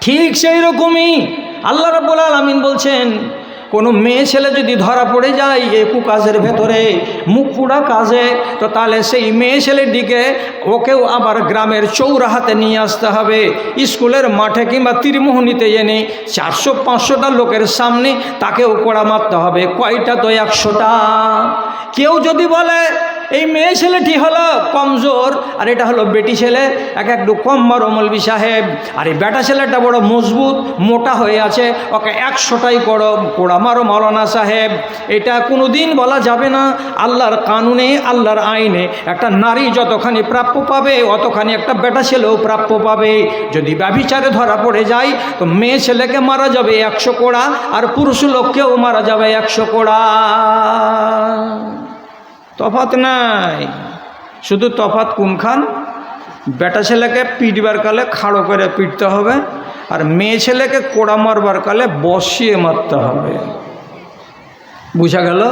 ঠিক সেই রকমই আল্লাহ রাব্বুল আলামিন বলছেন, কোনো মেয়ে ছেলে যদি ধরা পড়ে যায় এই কুকাজের ভেতরে, মুখ পোড়া কাজে, তো তাহলে সেই মেয়ে ছেলের দিকে ওকেও আবার গ্রামের চৌরাহাতে নিয়ে আসতে হবে, স্কুলের মাঠে কিংবা তীরমোহনীতে এনে 400-500টা লোকের সামনে তাকেও কোড়া মারতে হবে। কয়টা? তো 100টা। কেউ যদি বলে এই মেয়ে ছেলেটি হলো কমজোর আর এটা হলো বেটি ছেলে, একটু কম মারো মৌলভী সাহেব, আর এই বেটা ছেলেটা বড় মজবুত মোটা হয়ে আছে, ওকে 100টাই কোড়া মারো মাওলানা সাহেব, এটা কোনো দিন বলা যাবে না। আল্লাহর কানুনে, আল্লাহর আইনে একটা নারী যতখানি প্রাপ্য পাবে অতখানি একটা বেটা ছেলেও প্রাপ্য পাবে। যদি ব্যভিচারে ধরা পড়ে যায় তো মেয়ে ছেলেকে মারা যাবে 100 কোড়া, আর পুরুষ লোককেও মারা যাবে 100 কোড়া। তফাত নাই। শুধু তফাত কোনখান? বেটা ছেলেকে পিটবার কালে খাড়ো করে পিটতে হবে, আর মেয়ে ছেলেকে কোড়া মারবার কালে বসিয়ে মারতে হবে। বুঝা গেল?